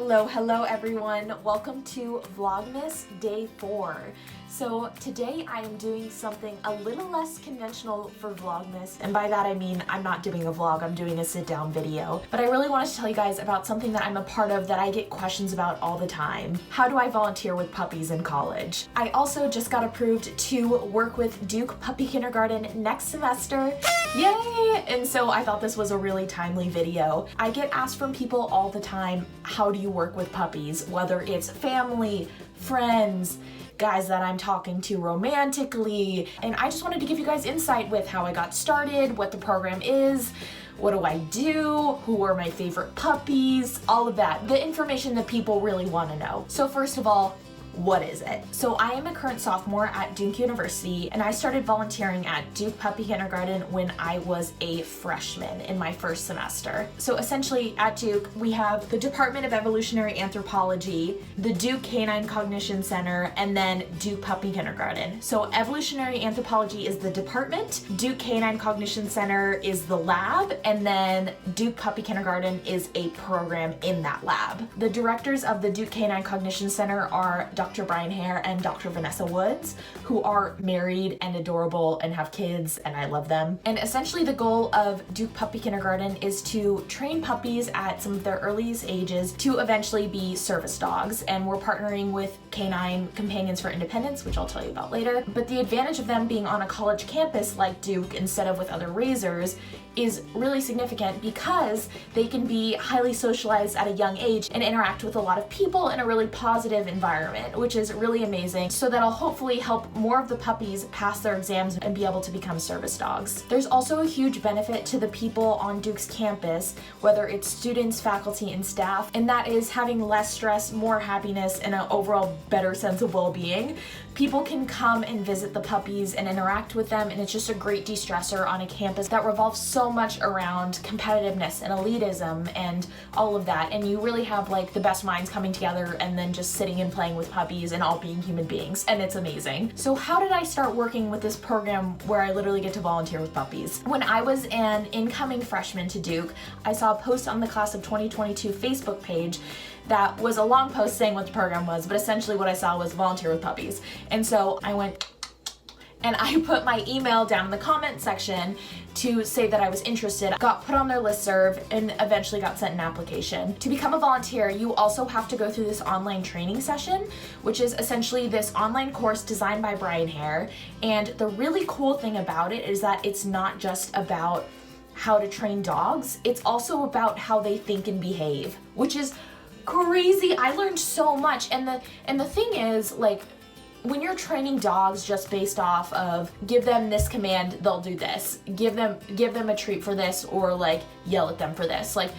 Hello everyone. Welcome to Vlogmas Day 4. So today I am doing something a little less conventional for Vlogmas, and by that I mean I'm not doing a vlog, I'm doing a sit-down video. But I really wanted to tell you guys about something that I'm a part of that I get questions about all the time. How do I volunteer with puppies in college? I also just got approved to work with Duke Puppy Kindergarten next semester. Yay! And so I thought this was a really timely video. I get asked from people all the time, how do you work with puppies? Whether it's family, friends, guys that I'm talking to romantically, and I just wanted to give you guys insight with how I got started, what the program is, what do I do, who are my favorite puppies, all of that. The information that people really want to know. So first of all, what is it? So I am a current sophomore at Duke University, and I started volunteering at Duke Puppy Kindergarten when I was a freshman in my first semester. So essentially at Duke, we have the Department of Evolutionary Anthropology, the Duke Canine Cognition Center, and then Duke Puppy Kindergarten. So Evolutionary Anthropology is the department, Duke Canine Cognition Center is the lab, and then Duke Puppy Kindergarten is a program in that lab. The directors of the Duke Canine Cognition Center are Dr. Brian Hare and Dr. Vanessa Woods, who are married and adorable and have kids, and I love them. And essentially the goal of Duke Puppy Kindergarten is to train puppies at some of their earliest ages to eventually be service dogs. And we're partnering with Canine Companions for Independence, which I'll tell you about later. But the advantage of them being on a college campus like Duke instead of with other raisers is really significant because they can be highly socialized at a young age and interact with a lot of people in a really positive environment, which is really amazing. So that'll hopefully help more of the puppies pass their exams and be able to become service dogs. There's also a huge benefit to the people on Duke's campus, whether it's students, faculty, and staff, and that is having less stress, more happiness, and an overall better sense of well-being. People can come and visit the puppies and interact with them, and it's just a great de-stressor on a campus that revolves so much around competitiveness and elitism and all of that, and you really have like the best minds coming together and then just sitting and playing with puppies and all being human beings, and it's amazing. So how did I start working with this program where I literally get to volunteer with puppies? When I was an incoming freshman to Duke, I saw a post on the class of 2022 Facebook page that was a long post saying what the program was, but essentially what I saw was volunteer with puppies. And so I went and I put my email down in the comment section to say that I was interested, got put on their listserv, and eventually got sent an application. To become a volunteer, you also have to go through this online training session, which is essentially this online course designed by Brian Hare. And the really cool thing about it is that it's not just about how to train dogs, it's also about how they think and behave, which is crazy. I learned so much, and the thing is, like, when you're training dogs just based off of give them this command, they'll do this, give them a treat for this, or like yell at them for this, like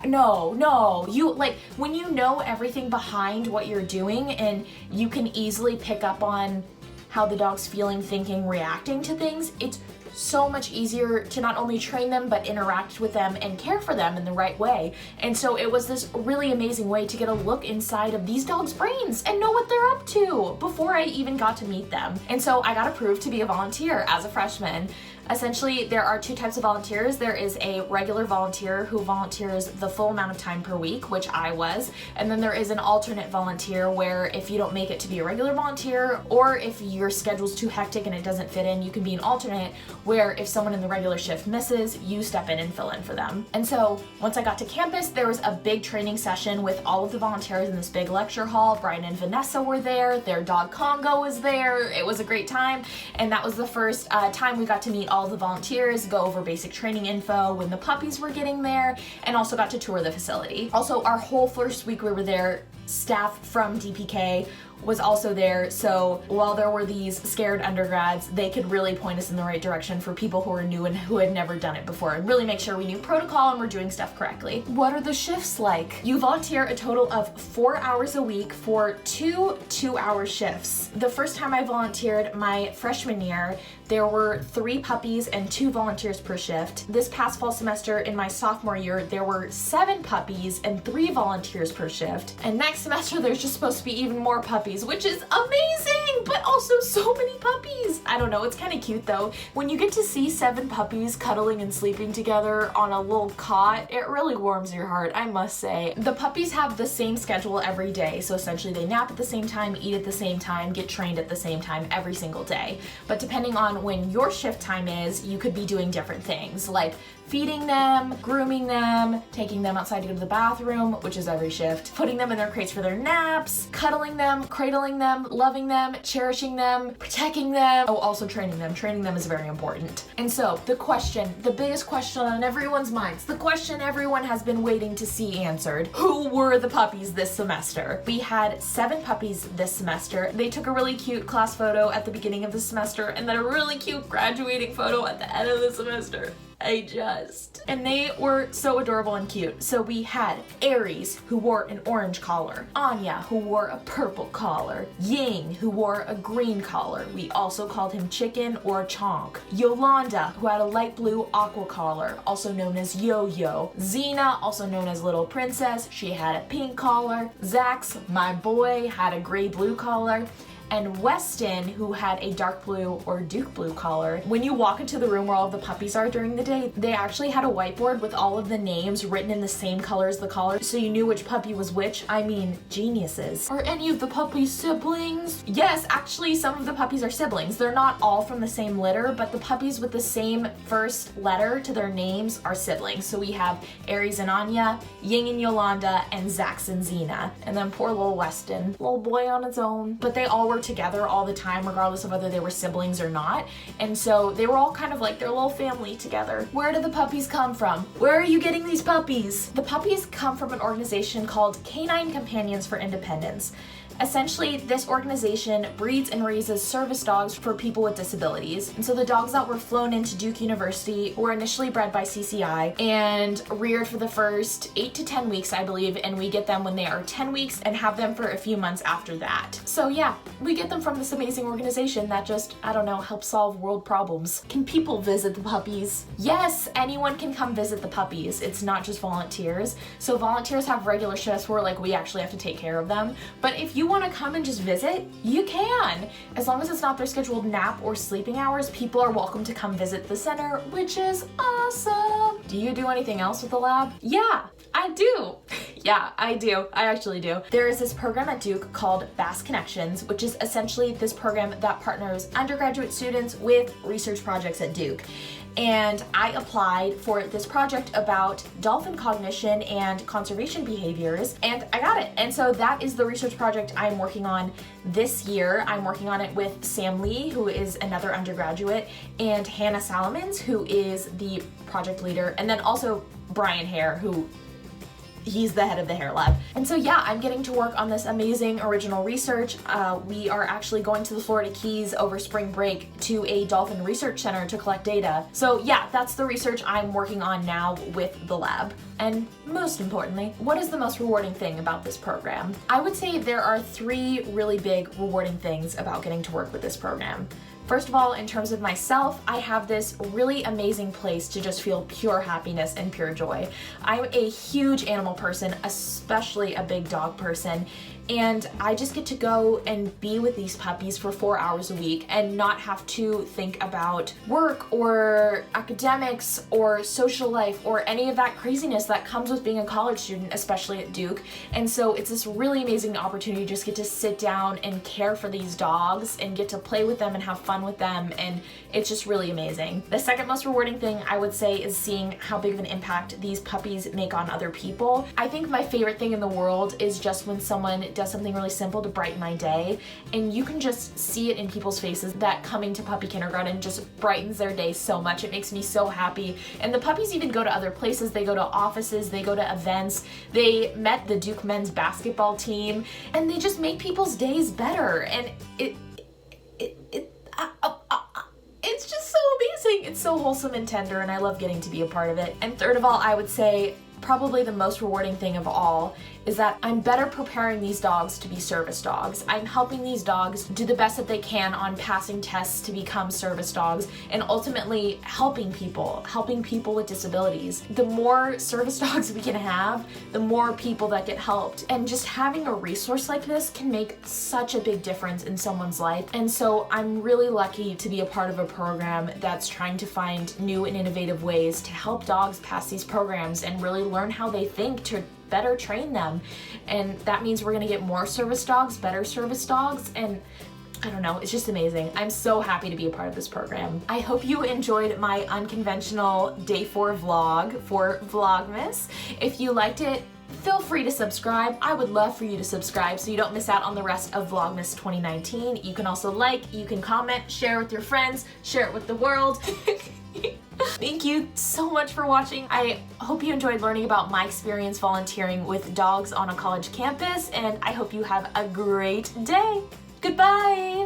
no, you, like, when you know everything behind what you're doing and you can easily pick up on how the dog's feeling, thinking, reacting to things, it's so much easier to not only train them but interact with them and care for them in the right way. And so it was this really amazing way to get a look inside of these dogs' brains and know what they're up to before I even got to meet them. And so I got approved to be a volunteer as a freshman. Essentially, there are two types of volunteers. There is a regular volunteer who volunteers the full amount of time per week, which I was, and then there is an alternate volunteer where if you don't make it to be a regular volunteer, or if your schedule's too hectic and it doesn't fit in, you can be an alternate where if someone in the regular shift misses, you step in and fill in for them. And so once I got to campus, there was a big training session with all of the volunteers in this big lecture hall. Brian and Vanessa were there, their dog Congo was there. It was a great time, and that was the first time we got to meet all the volunteers, go over basic training info when the puppies were getting there, and also got to tour the facility. Also, our whole first week we were there, staff from DPK was also there, so while there were these scared undergrads, they could really point us in the right direction for people who were new and who had never done it before, and really make sure we knew protocol and were doing stuff correctly. What are the shifts like? You volunteer a total of 4 hours a week for two 2-hour shifts. The first time I volunteered my freshman year, there were 3 puppies and 2 volunteers per shift. This past fall semester in my sophomore year, there were 7 puppies and 3 volunteers per shift. And next semester, there's just supposed to be even more puppies puppies, which is amazing, but also so many puppies. I don't know, it's kind of cute though. When you get to see 7 puppies cuddling and sleeping together on a little cot, it really warms your heart, I must say. The puppies have the same schedule every day, so essentially they nap at the same time, eat at the same time, get trained at the same time every single day. But depending on when your shift time is, you could be doing different things, like feeding them, grooming them, taking them outside to go to the bathroom, which is every shift, putting them in their crates for their naps, cuddling them, cradling them, loving them, cherishing them, protecting them. Oh, also training them. Training them is very important. And so the question, the biggest question on everyone's minds, the question everyone has been waiting to see answered: who were the puppies this semester? We had 7 puppies this semester. They took a really cute class photo at the beginning of the semester and then a really cute graduating photo at the end of the semester. And they were so adorable and cute. So we had Aries, who wore an orange collar, Anya, who wore a purple collar, Ying, who wore a green collar. We also called him Chicken or Chonk. Yolanda, who had a light blue aqua collar, also known as Yo-Yo. Xena, also known as Little Princess, she had a pink collar. Zax, my boy, had a gray blue collar. And Weston, who had a dark blue or Duke blue collar. When you walk into the room where all of the puppies are during the day, they actually had a whiteboard with all of the names written in the same color as the collar, so you knew which puppy was which. I mean, geniuses. Are any of the puppies siblings? Yes, actually some of the puppies are siblings. They're not all from the same litter, but the puppies with the same first letter to their names are siblings. So we have Aries and Anya, Ying and Yolanda, and Zax and Xena. And then poor little Weston, little boy on his own. But they all were together all the time, regardless of whether they were siblings or not. And so they were all kind of like their little family together. Where do the puppies come from? Where are you getting these puppies? The puppies come from an organization called Canine Companions for Independence. Essentially, this organization breeds and raises service dogs for people with disabilities. And so the dogs that were flown into Duke University were initially bred by CCI and reared for the first 8 to 10 weeks, I believe, and we get them when they are 10 weeks and have them for a few months after that. So yeah, we get them from this amazing organization that just, I don't know, helps solve world problems. Can people visit the puppies? Yes, anyone can come visit the puppies. It's not just volunteers. So volunteers have regular shifts where like we actually have to take care of them. But if you want to come and just visit, you can. As long as it's not their scheduled nap or sleeping hours, people are welcome to come visit the center, which is awesome. Do you do anything else with the lab? Yeah, I do. Yeah, I do. I actually do. There is this program at Duke called Bass Connections, which is essentially this program that partners undergraduate students with research projects at Duke. And I applied for this project about dolphin cognition and conservation behaviors, and I got it. And so that is the research project I'm working on this year. I'm working on it with Sam Lee, who is another undergraduate, and Hannah Salamans, who is the project leader, and then also Brian Hare, who he's the head of the hair lab. And so yeah, I'm getting to work on this amazing original research. We are actually going to the Florida Keys over spring break to a dolphin research center to collect data. So yeah, that's the research I'm working on now with the lab. And most importantly, what is the most rewarding thing about this program? I would say there are 3 really big rewarding things about getting to work with this program. First of all, in terms of myself, I have this really amazing place to just feel pure happiness and pure joy. I'm a huge animal person, especially a big dog person, and I just get to go and be with these puppies for 4 hours a week and not have to think about work or academics or social life or any of that craziness that comes with being a college student, especially at Duke. And so it's this really amazing opportunity to just get to sit down and care for these dogs and get to play with them and have fun with them, and it's just really amazing. The second most rewarding thing I would say is seeing how big of an impact these puppies make on other people. I think my favorite thing in the world is just when someone does something really simple to brighten my day, and you can just see it in people's faces that coming to puppy kindergarten just brightens their day so much. It makes me so happy. And the puppies even go to other places. They go to offices, they go to events, they met the Duke men's basketball team, and they just make people's days better. And it's just so amazing. It's so wholesome and tender, and I love getting to be a part of it. And third of all, I would say probably the most rewarding thing of all is that I'm better preparing these dogs to be service dogs. I'm helping these dogs do the best that they can on passing tests to become service dogs, and ultimately helping people with disabilities. The more service dogs we can have, the more people that get helped. And just having a resource like this can make such a big difference in someone's life. And so I'm really lucky to be a part of a program that's trying to find new and innovative ways to help dogs pass these programs and really learn how they think to better train them. And that means we're gonna get more service dogs, better service dogs, and I don't know, it's just amazing. I'm so happy to be a part of this program. I hope you enjoyed my unconventional day 4 vlog for Vlogmas. If you liked it, feel free to subscribe. I would love for you to subscribe so you don't miss out on the rest of Vlogmas 2019. You can also like, you can comment, share with your friends, share it with the world. Thank you so much for watching. I hope you enjoyed learning about my experience volunteering with dogs on a college campus, and I hope you have a great day. Goodbye!